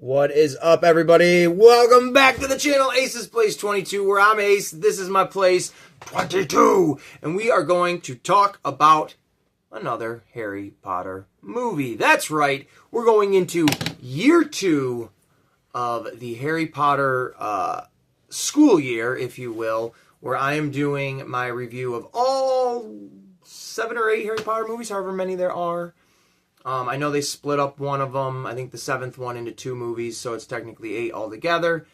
What is up, everybody? Welcome back to the channel, Ace's Place 22, where I'm Ace. This is my place 22, and we are going to talk about another Harry Potter movie. That's right, we're going into year 2 of the Harry Potter school year, if you will, where I am doing my review of all 7 or 8 Harry Potter movies, however many there are. I know they split up one of them, I think the 7th one, into 2 movies, so it's technically 8 altogether.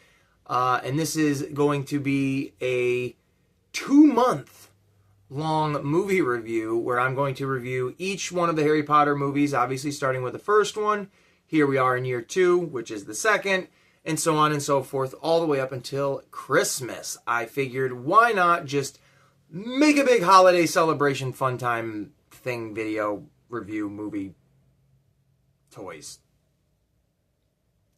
And this is going to be a 2-month long movie review where I'm going to review each one of the Harry Potter movies, obviously starting with the first one. Here we are in year 2, which is the second, and so on and so forth, all the way up until Christmas. I figured, why not just make a big holiday celebration fun time thing, video, review, movie, toys.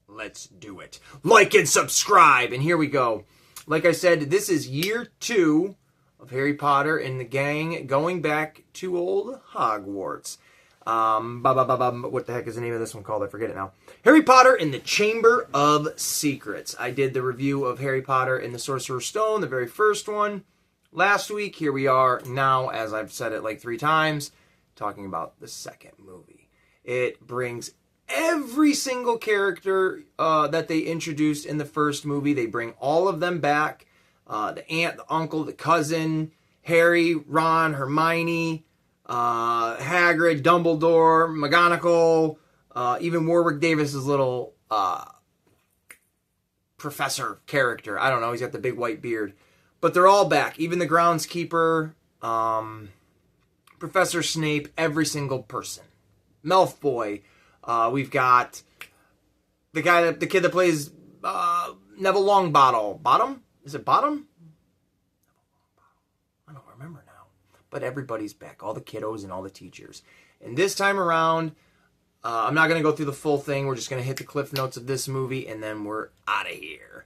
Let's do it. Like and subscribe. And here we go. Like I said, this is year 2 of Harry Potter and the gang going back to old Hogwarts. What the heck is the name of this one called? I forget it now. Harry Potter and the Chamber of Secrets. I did the review of Harry Potter and the Sorcerer's Stone, the very first one, last week. Here we are now, as I've said it like 3 times, talking about the second movie. It brings every single character that they introduced in the first movie. They bring all of them back. The aunt, the uncle, the cousin, Harry, Ron, Hermione, Hagrid, Dumbledore, McGonagall, even Warwick Davis's little professor character. I don't know, he's got the big white beard. But they're all back. Even the groundskeeper, Professor Snape, every single person. Malfoy. We've got the kid that plays Neville Longbottom. Bottom? Is it Bottom? I don't remember now. But everybody's back. All the kiddos and all the teachers. And this time around, I'm not going to go through the full thing. We're just going to hit the cliff notes of this movie, and then we're out of here.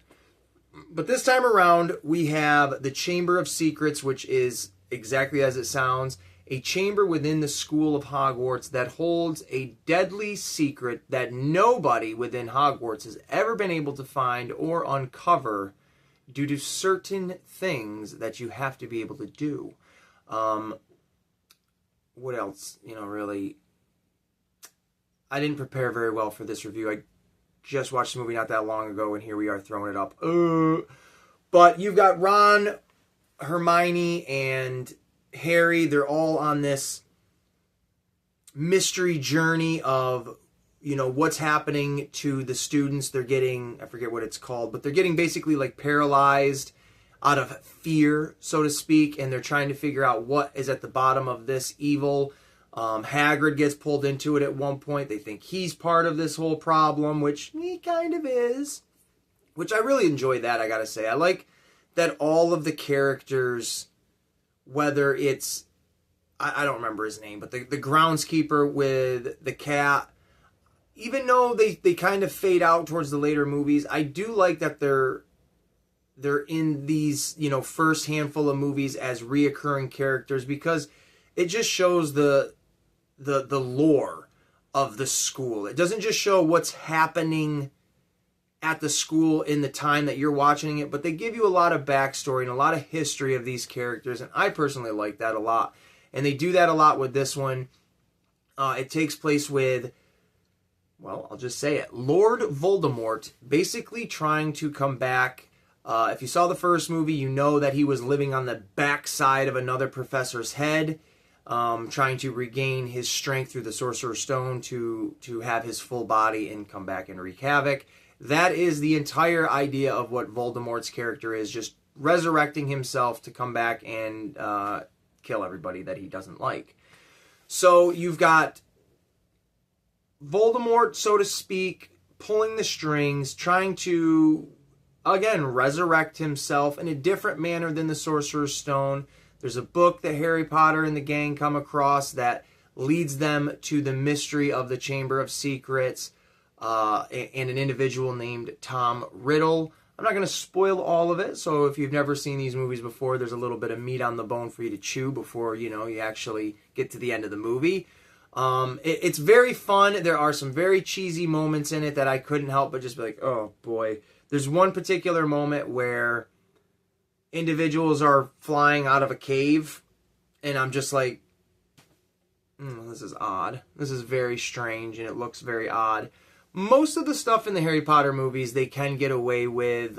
But this time around, we have the Chamber of Secrets, which is exactly as it sounds. A chamber within the school of Hogwarts that holds a deadly secret that nobody within Hogwarts has ever been able to find or uncover due to certain things that you have to be able to do. What else? Really, I didn't prepare very well for this review. I just watched the movie not that long ago, and here we are throwing it up. But you've got Ron, Hermione, and Harry. They're all on this mystery journey of, what's happening to the students. They're getting, I forget what it's called, but they're getting basically like paralyzed out of fear, so to speak, and they're trying to figure out what is at the bottom of this evil. Hagrid gets pulled into it at one point. They think he's part of this whole problem, which he kind of is, which I really enjoy that, I gotta say. I like that all of the characters, whether it's, I don't remember his name, but the groundskeeper with the cat, even though they kind of fade out towards the later movies, I do like that they're in these, first handful of movies as reoccurring characters, because it just shows the lore of the school. It doesn't just show what's happening at the school in the time that you're watching it, but they give you a lot of backstory and a lot of history of these characters, and I personally like that a lot. And they do that a lot with this one. It takes place with, well, I'll just say it, Lord Voldemort basically trying to come back. If you saw the first movie, you know that he was living on the backside of another professor's head, trying to regain his strength through the Sorcerer's Stone to have his full body and come back and wreak havoc. That is the entire idea of what Voldemort's character is, just resurrecting himself to come back and kill everybody that he doesn't like. So you've got Voldemort, so to speak, pulling the strings, trying to, again, resurrect himself in a different manner than the Sorcerer's Stone. There's a book that Harry Potter and the gang come across that leads them to the mystery of the Chamber of Secrets. And an individual named Tom Riddle. I'm not going to spoil all of it, so if you've never seen these movies before, there's a little bit of meat on the bone for you to chew before, you actually get to the end of the movie. It's very fun. There are some very cheesy moments in it that I couldn't help but just be like, oh boy. There's one particular moment where individuals are flying out of a cave, and I'm just like, this is odd. This is very strange, and it looks very odd. Most of the stuff in the Harry Potter movies, they can get away with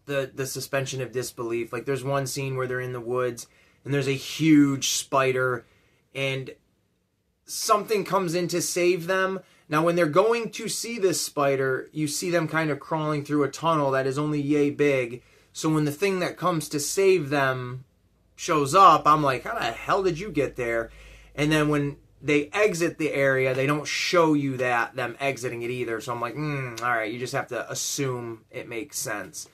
the suspension of disbelief. Like, there's one scene where they're in the woods, and there's a huge spider, and something comes in to save them. Now, when they're going to see this spider, you see them kind of crawling through a tunnel that is only yay big. So when the thing that comes to save them shows up, I'm like, how the hell did you get there? And then when they exit the area, they don't show you them exiting it either. So I'm like, all right, you just have to assume it makes sense.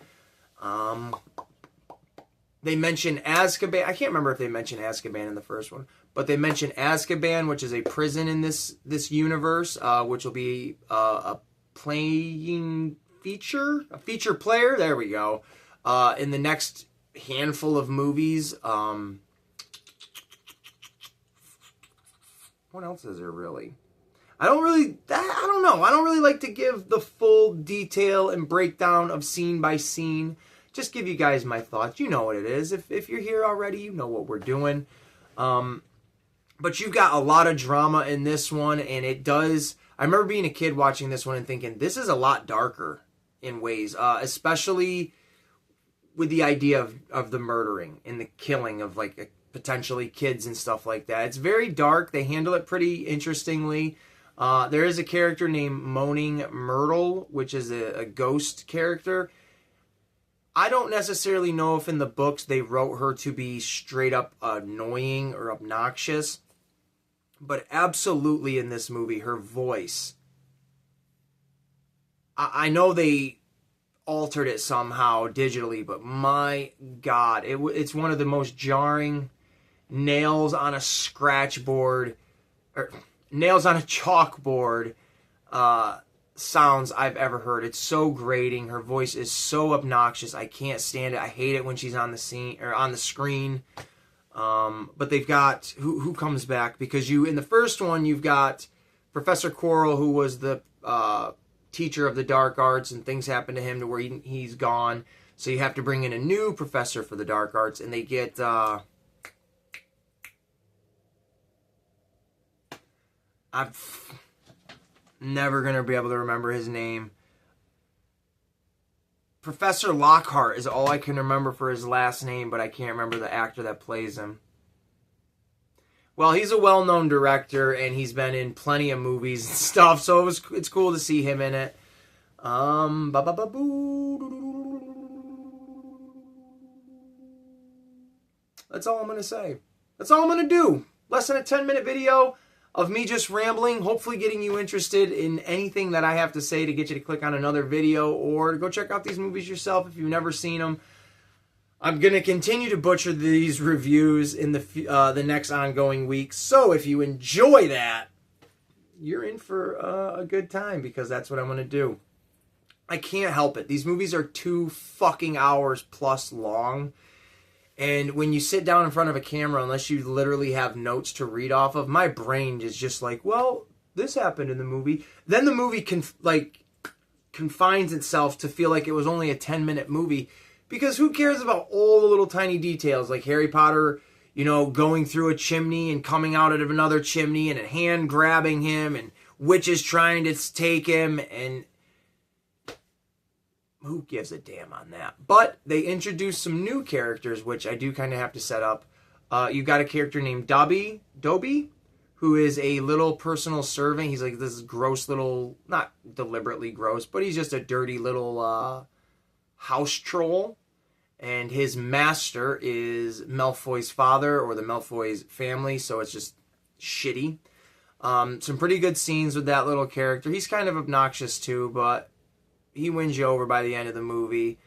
They mention Azkaban. I can't remember if they mentioned Azkaban in the first one, but they mention Azkaban, which is a prison in this universe, which will be a feature player. There we go. In the next handful of movies. What else is there really? I don't know. I don't really like to give the full detail and breakdown of scene by scene. Just give you guys my thoughts. You know what it is. If you're here already, you know what we're doing. But you've got a lot of drama in this one, and it does. I remember being a kid watching this one and thinking, this is a lot darker in ways, especially with the idea of the murdering and the killing of like potentially kids and stuff like that. It's very dark. They handle it pretty interestingly. There is a character named Moaning Myrtle, which is a ghost character. I don't necessarily know if in the books they wrote her to be straight up annoying or obnoxious, but absolutely in this movie, her voice. I know they altered it somehow digitally, but my God, it's one of the most jarring nails on a scratchboard, or nails on a chalkboard sounds I've ever heard. It's so grating. Her voice is so obnoxious. I can't stand it. I hate it when she's on the scene or on the screen. But they've got who comes back, because in the first one you've got Professor Quirrell, who was the teacher of the dark arts, and things happen to him to where he's gone. So you have to bring in a new professor for the dark arts, and they get I'm never going to be able to remember his name. Professor Lockhart is all I can remember for his last name, but I can't remember the actor that plays him. Well, he's a well-known director, and he's been in plenty of movies and stuff, so it's cool to see him in it. That's all I'm going to say. That's all I'm going to do. Less than a 10-minute video of me just rambling, hopefully getting you interested in anything that I have to say to get you to click on another video or to go check out these movies yourself if you've never seen them. I'm going to continue to butcher these reviews in the next ongoing weeks. So if you enjoy that, you're in for a good time, because that's what I'm going to do. I can't help it. These movies are 2 fucking hours plus long. And when you sit down in front of a camera, unless you literally have notes to read off of, my brain is just like, well, this happened in the movie. Then the movie confines itself to feel like it was only a 10-minute movie. Because who cares about all the little tiny details, like Harry Potter, going through a chimney and coming out of another chimney, and a hand grabbing him, and witches trying to take him, and who gives a damn on that? But they introduced some new characters, which I do kind of have to set up. You got a character named Dobby, who is a little personal servant. He's like this gross little, not deliberately gross, but he's just a dirty little house troll. And his master is Malfoy's father, or the Malfoy's family, so it's just shitty. Some pretty good scenes with that little character. He's kind of obnoxious too, but he wins you over by the end of the movie.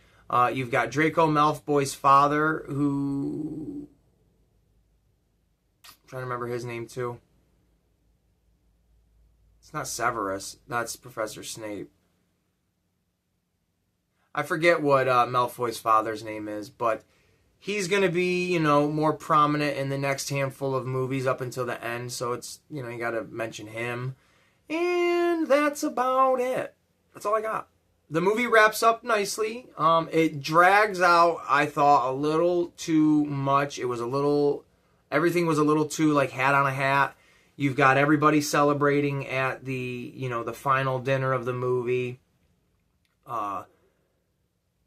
You've got Draco Malfoy's father, who... I'm trying to remember his name too. It's not Severus. That's Professor Snape. I forget what Malfoy's father's name is, but he's going to be, you know, more prominent in the next handful of movies up until the end. So it's, you know, you got to mention him. And that's about it. That's all I got. The movie wraps up nicely. It drags out, I thought, a little too much. It was a little, everything was a little too like hat on a hat. You've got everybody celebrating at the, you know, the final dinner of the movie.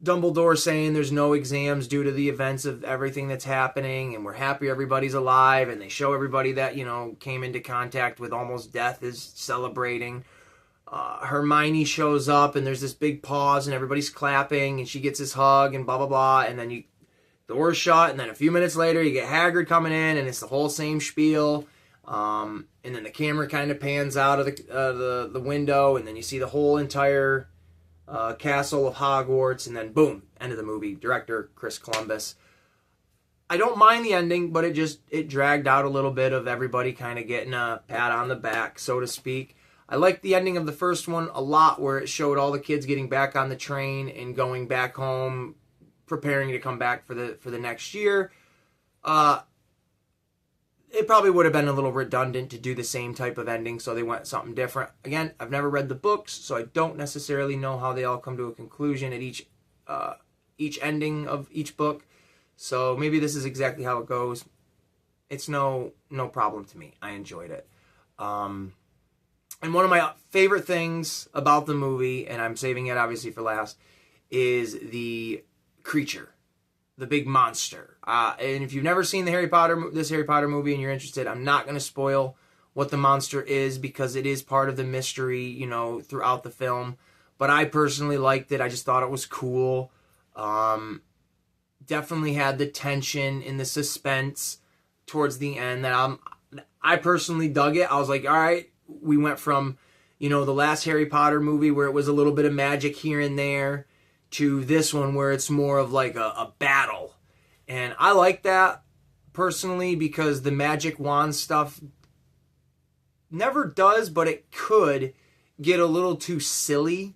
Dumbledore saying there's no exams due to the events of everything that's happening, and we're happy everybody's alive, and they show everybody that, you know, came into contact with almost death is celebrating. Hermione shows up, and there's this big pause, and everybody's clapping, and she gets this hug, and blah, blah, blah, and then door's shut, and then a few minutes later, you get Hagrid coming in, and it's the whole same spiel, and then the camera kind of pans out of the window, and then you see the whole entire castle of Hogwarts, and then boom, end of the movie. Director Chris Columbus. I don't mind the ending, but it dragged out a little bit of everybody kind of getting a pat on the back, so to speak. I liked the ending of the first one a lot, where it showed all the kids getting back on the train and going back home, preparing to come back for the next year. It probably would have been a little redundant to do the same type of ending, so they went something different. Again, I've never read the books, so I don't necessarily know how they all come to a conclusion at each ending of each book. So maybe this is exactly how it goes. It's no problem to me. I enjoyed it. And one of my favorite things about the movie, and I'm saving it obviously for last, is the creature. The big monster. And if you've never seen this Harry Potter movie and you're interested, I'm not going to spoil what the monster is because it is part of the mystery, you know, throughout the film. But I personally liked it. I just thought it was cool. Definitely had the tension and the suspense towards the end that I personally dug it. I was like, all right, we went from, you know, the last Harry Potter movie where it was a little bit of magic here and there to this one where it's more of like a battle. And I like that personally because the magic wand stuff never does, but it could get a little too silly.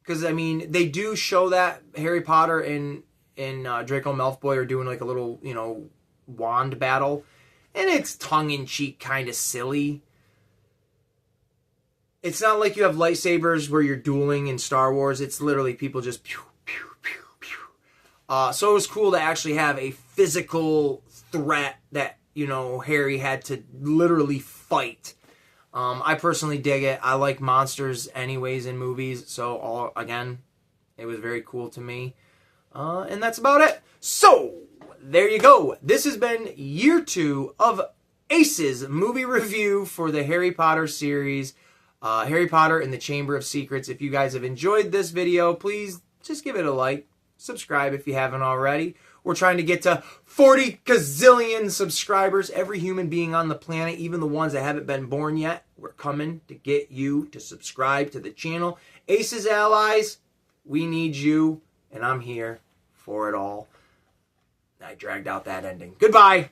Because, I mean, they do show that Harry Potter and Draco Malfoy are doing like a little, you know, wand battle. And it's tongue-in-cheek kind of silly. It's not like you have lightsabers where you're dueling in Star Wars. It's literally people just pew, pew, pew, pew. So it was cool to actually have a physical threat that, you know, Harry had to literally fight. I personally dig it. I like monsters anyways in movies. So, again, it was very cool to me. And that's about it. So, there you go. This has been year 2 of Ace's movie review for the Harry Potter series. Harry Potter and the Chamber of Secrets. If you guys have enjoyed this video, please just give it a like. Subscribe if you haven't already. We're trying to get to 40 gazillion subscribers. Every human being on the planet, even the ones that haven't been born yet, we're coming to get you to subscribe to the channel. Ace's Allies, we need you, and I'm here for it all. I dragged out that ending. Goodbye.